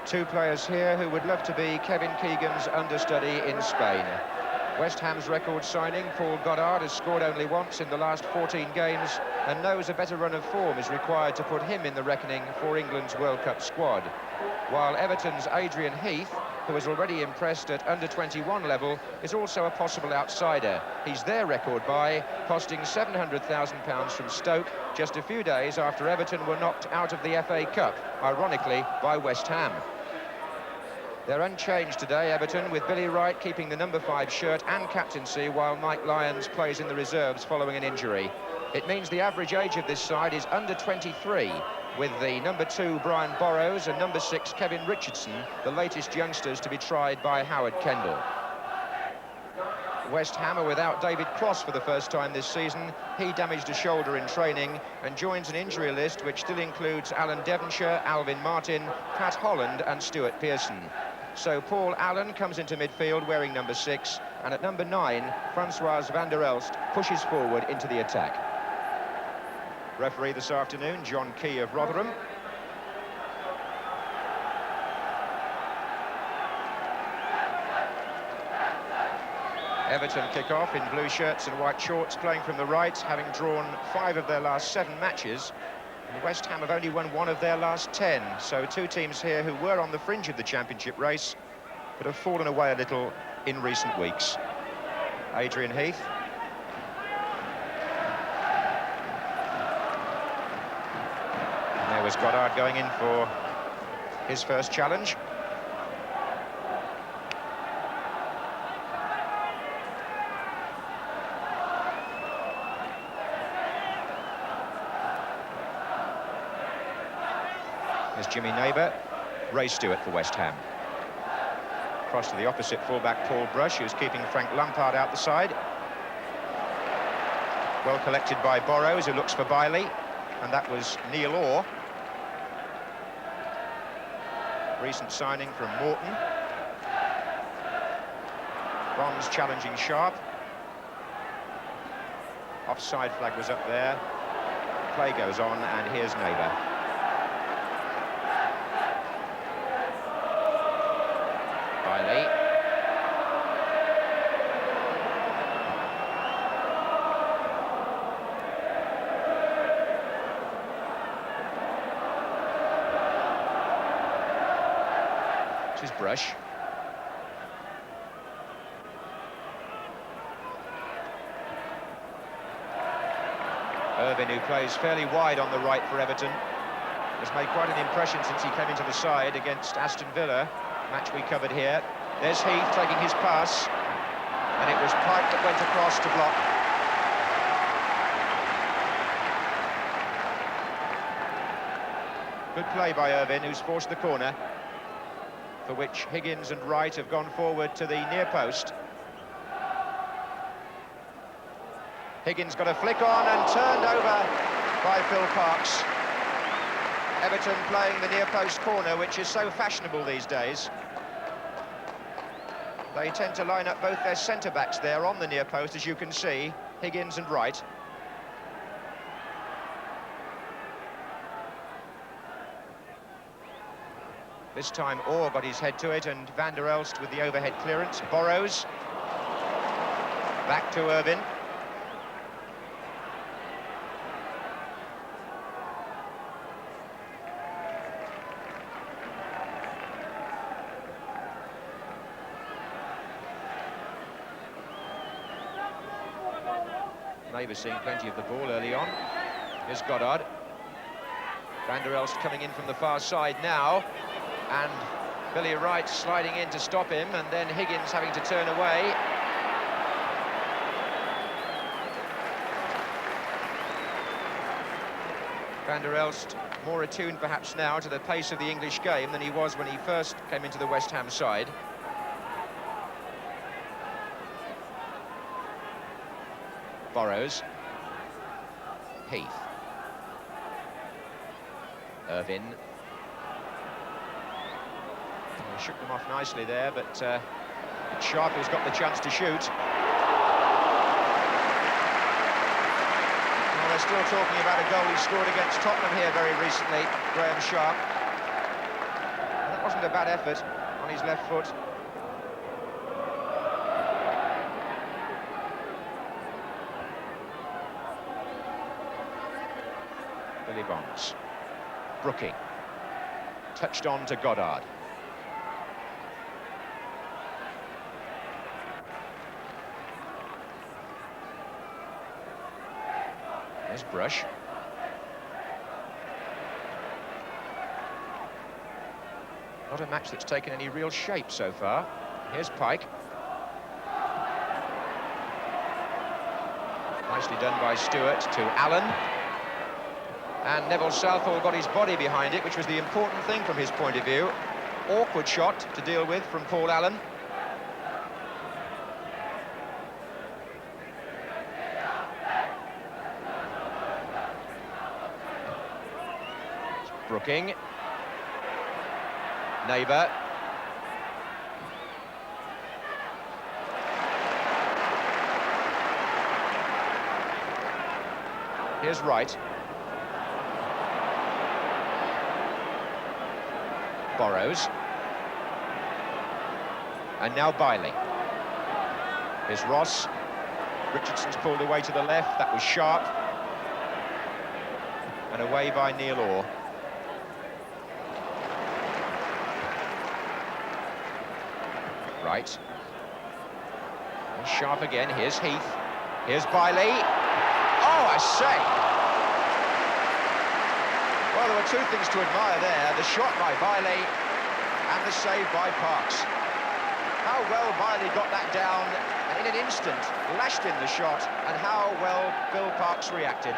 Two players here who would love to be Kevin Keegan's understudy in Spain. West Ham's record signing, Paul Goddard, has scored only once in the last 14 games and knows a better run of form is required to put him in the reckoning for England's World Cup squad. While Everton's Adrian Heath, who has already impressed at under-21 level, is also a possible outsider. He's their record buy, costing £700,000 from Stoke just a few days after Everton were knocked out of the FA Cup, ironically by West Ham. They're unchanged today, Everton, with Billy Wright keeping the number 5 shirt and captaincy while Mike Lyons plays in the reserves following an injury. It means the average age of this side is under 23, with the number 2 Brian Burrows and number 6 Kevin Richardson, the latest youngsters to be tried by Howard Kendall. West Ham are without David Cross for the first time this season. He damaged a shoulder in training and joins an injury list which still includes Alan Devonshire, Alvin Martin, Pat Holland and Stuart Pearson. So Paul Allen comes into midfield wearing number 6, and at number 9, Francois van der Elst pushes forward into the attack. Referee this afternoon, John Key of Rotherham. Everton kick off in blue shirts and white shorts, playing from the right, having drawn 5 of their last 7 matches. And West Ham have only won 1 of their last 10, so two teams here who were on the fringe of the championship race, but have fallen away a little in recent weeks. Adrian Heath. And there was Goddard going in for his first challenge. There's Jimmy Neighbour, Ray Stewart for West Ham. Cross to the opposite fullback, Paul Brush, who's keeping Frank Lampard out the side. Well collected by Burrows, who looks for Bailey, and that was Neil Orr. Recent signing from Morton. Bonds challenging Sharp. Offside flag was up there. Play goes on, and here's Neighbour. Bailey. This is Brush. Irvin, who plays fairly wide on the right for Everton, has made quite an impression since he came into the side against Aston Villa, match we covered here. There's Heath taking his pass, and it was Pike that went across to block. Good play by Irvin, who's forced the corner, for which Higgins and Wright have gone forward to the near post. Higgins got a flick on and turned over by Phil Parkes. Everton playing the near post corner, which is so fashionable these days. They tend to line up both their centre-backs there on the near post, as you can see, Higgins and Wright. This time Orr got his head to it, and Van der Elst with the overhead clearance. Burrows. Back to Irvin. Neighbour seeing plenty of the ball early on. Here's Goddard. Van der Elst coming in from the far side now, and Billy Wright sliding in to stop him, and then Higgins having to turn away. Van der Elst more attuned perhaps now to the pace of the English game than he was when he first came into the West Ham side. Burrows. Heath. Irvin. He shook them off nicely there, but Sharp has got the chance to shoot. Well, they're still talking about a goal he scored against Tottenham here very recently, Graham Sharp. That wasn't a bad effort on his left foot. Billy Bonds. Brooking. Touched on to Goddard. There's Brush. Not a match that's taken any real shape so far. Here's Pike. Nicely done by Stewart to Allen. And Neville Southall got his body behind it, which was the important thing from his point of view. Awkward shot to deal with from Paul Allen. Brooking. Neighbour. Here's Wright. Borrows. And now Bailey. Here's Ross. Richardson's pulled away to the left. That was sharp. And away by Neil Orr. Right. And sharp again. Here's Heath. Here's Bailey. Oh, I say! Well, there were two things to admire there. The shot by Bailey and the save by Parks. How well Bailey got that down and in an instant lashed in the shot, and how well Bill Parks reacted.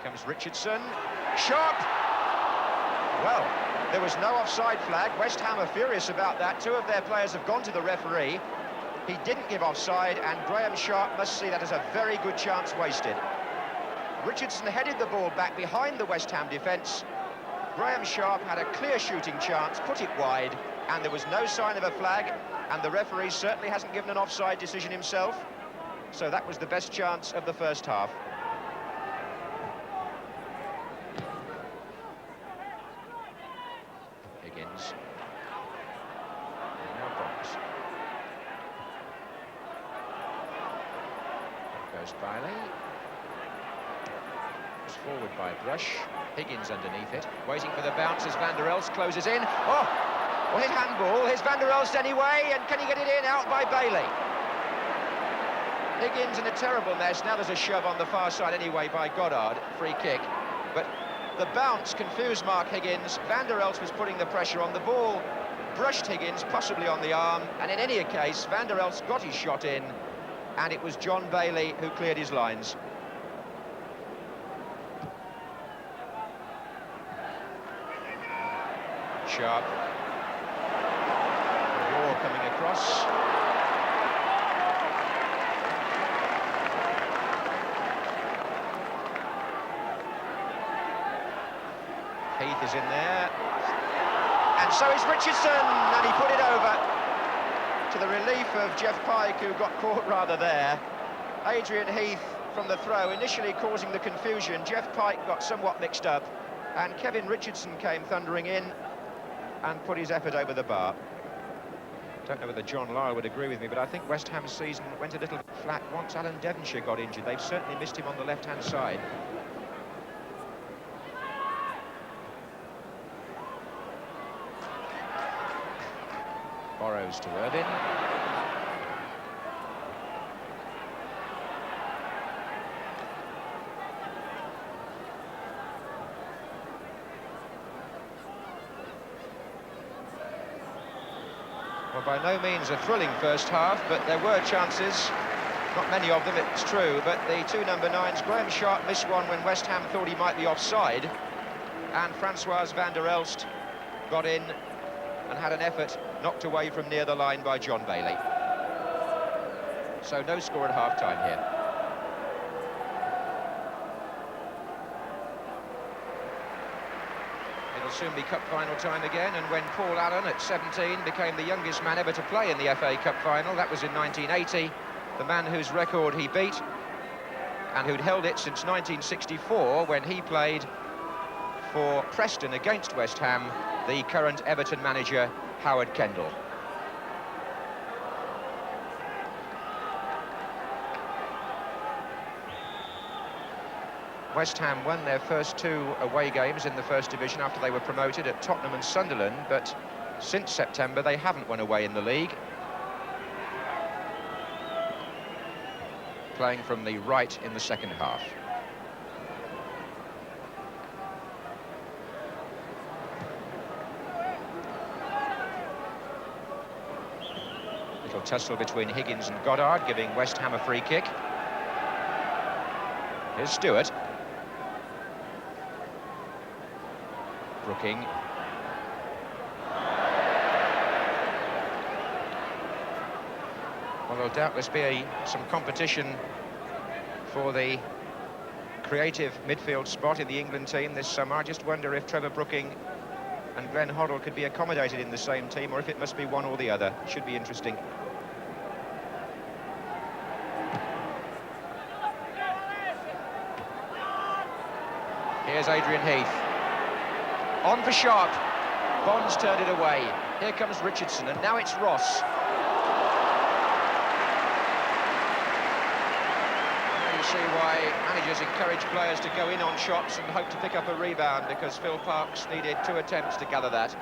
Comes Richardson. Sharp! Well, there was no offside flag. West Ham are furious about that. Two of their players have gone to the referee. He didn't give offside, and Graham Sharp must see that as a very good chance wasted. Richardson headed the ball back behind the West Ham defence. Graham Sharp had a clear shooting chance, put it wide, and there was no sign of a flag, and the referee certainly hasn't given an offside decision himself. So that was the best chance of the first half. Higgins. And now Bonds. Goes Bailey. Goes forward by Brush. Higgins underneath it, waiting for the bounce as Van der Elst closes in. Oh! Well, hit handball. Here's Van der Elst anyway, and can he get it in? Out by Bailey. Higgins in a terrible mess. Now there's a shove on the far side anyway by Goddard. Free kick. But the bounce confused Mark Higgins. Van der Elst was putting the pressure on the ball, brushed Higgins, possibly on the arm, and in any case, Van der Elst got his shot in, and it was John Bailey who cleared his lines. Sharp. War coming across. Heath is in there. And so is Richardson, and he put it over to the relief of Jeff Pike, who got caught rather there. Adrian Heath from the throw, initially causing the confusion. Jeff Pike got somewhat mixed up, and Kevin Richardson came thundering in and put his effort over the bar. Don't know whether John Lyle would agree with me, but I think West Ham's season went a little flat once Alan Devonshire got injured. They've certainly missed him on the left-hand side. Borrows to Irvin. Well, by no means a thrilling first half, but there were chances. Not many of them, it's true, but the two number 9s, Graham Sharp missed one when West Ham thought he might be offside, and Francois Van der Elst got in and had an effort knocked away from near the line by John Bailey. So no score at half-time here. It'll soon be cup final time again, and when Paul Allen, at 17, became the youngest man ever to play in the FA Cup final, that was in 1980, the man whose record he beat, and who'd held it since 1964, when he played for Preston against West Ham, the current Everton manager, Howard Kendall. West Ham won their first 2 away games in the First Division after they were promoted at Tottenham and Sunderland, but since September they haven't won away in the league. Playing from the right in the second half. Little tussle between Higgins and Goddard, giving West Ham a free kick. Here's Stewart. Brooking. Well, there'll doubtless be some competition for the creative midfield spot in the England team this summer. I just wonder if Trevor Brooking and Glenn Hoddle could be accommodated in the same team, or if it must be one or the other. Should be interesting. Here's Adrian Heath. On for Sharp. Bonds turned it away. Here comes Richardson, and now it's Ross. You see why managers encourage players to go in on shots and hope to pick up a rebound, because Phil Parkes needed 2 attempts to gather that.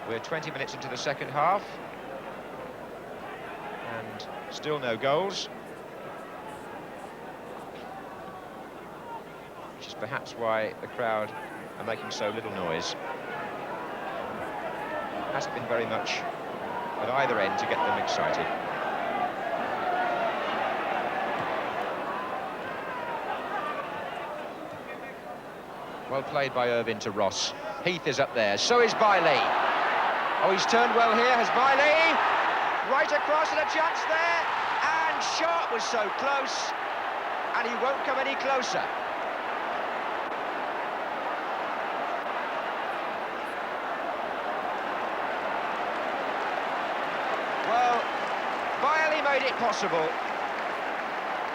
We're 20 minutes into the second half, and still no goals, which is perhaps why the crowd are making so little noise. Hasn't been very much at either end to get them excited. Well played by Irvine to Ross. Heath is up there, so is Bailey. Oh, he's turned well here, has Bailey. Right across and a chance there. And Sharp was so close, and he won't come any closer. Well, Bailey made it possible.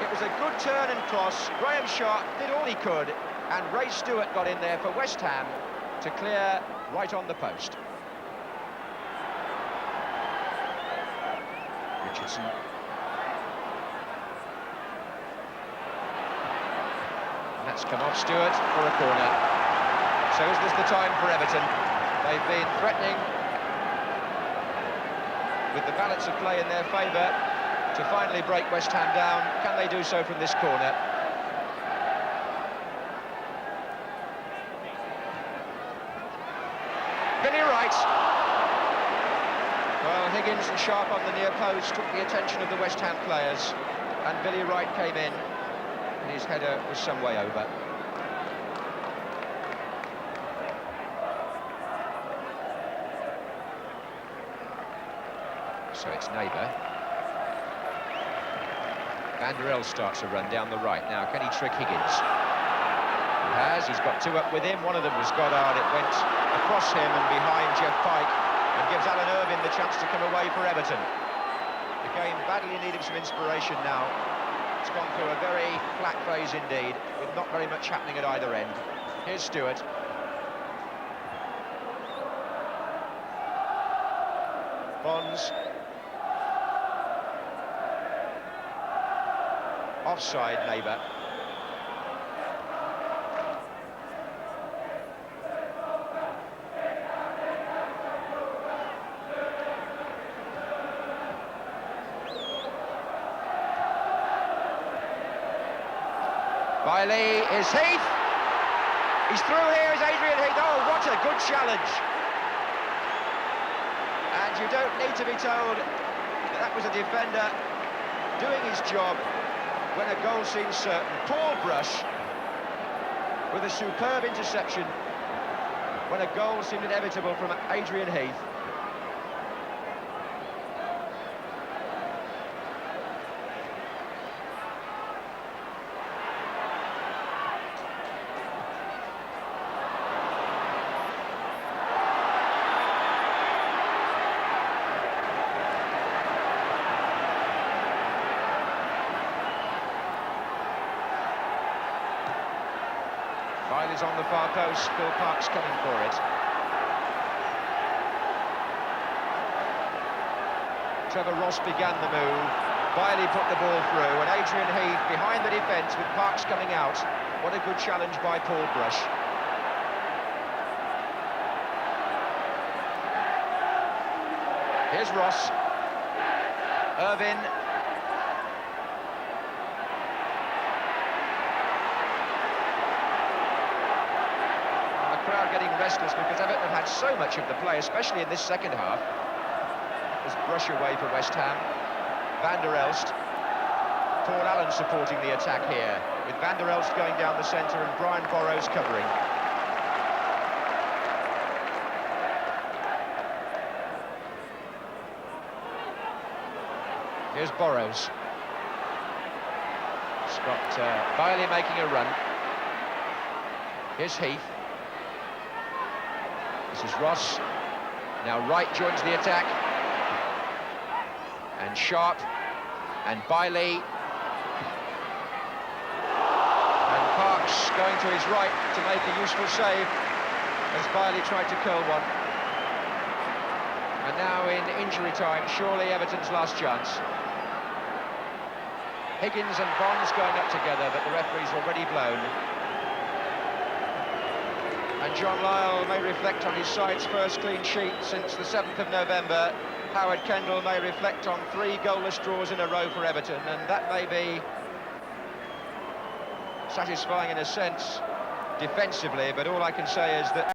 It was a good turn and cross. Graham Sharp did all he could, and Ray Stewart got in there for West Ham to clear right on the post. Richardson. And that's come off Stewart for a corner. So is this the time for Everton? They've been threatening with the balance of play in their favour to finally break West Ham down. Can they do so from this corner? Billy Wright. Well, Higgins and Sharp on the near post took the attention of the West Ham players, and Billy Wright came in, and his header was some way over. So it's Neighbour. Van der El starts a run down the right. Now, can he trick Higgins? He has. He's got 2 up with him. One of them was Goddard. It went across him and behind Jeff Pike, and gives Alan Irvine the chance to come away for Everton. The game badly needed some inspiration now. It's gone through a very flat phase indeed, with not very much happening at either end. Here's Stewart. Bonds. Offside, Neighbour. Bailey is Heath. He's through here as Adrian Heath. Oh, what a good challenge. And you don't need to be told that was a defender doing his job when a goal seems certain. Paul Brush with a superb interception when a goal seemed inevitable from Adrian Heath. Bailey's on the far post, Phil Parkes coming for it. Trevor Ross began the move, Bailey put the ball through, and Adrian Heath behind the defence with Parkes coming out. What a good challenge by Paul Brush. Here's Ross. Irvine. And the crowd getting restless because Everton had so much of the play, especially in this second half. There's Brush away for West Ham. Van der Elst. Paul Allen supporting the attack here, with Van der Elst going down the centre and Brian Burrows covering. Here's Burrows. Scott Bailey making a run. Here's Heath. This is Ross. Now Wright joins the attack. And Sharp. And Bailey. And Parkes going to his right to make a useful save as Bailey tried to curl one. And now in injury time, surely Everton's last chance. Higgins and Bonds going up together, but the referee's already blown. And John Lyall may reflect on his side's first clean sheet since the 7th of November. Howard Kendall may reflect on 3 goalless draws in a row for Everton, and that may be satisfying in a sense defensively, but all I can say is that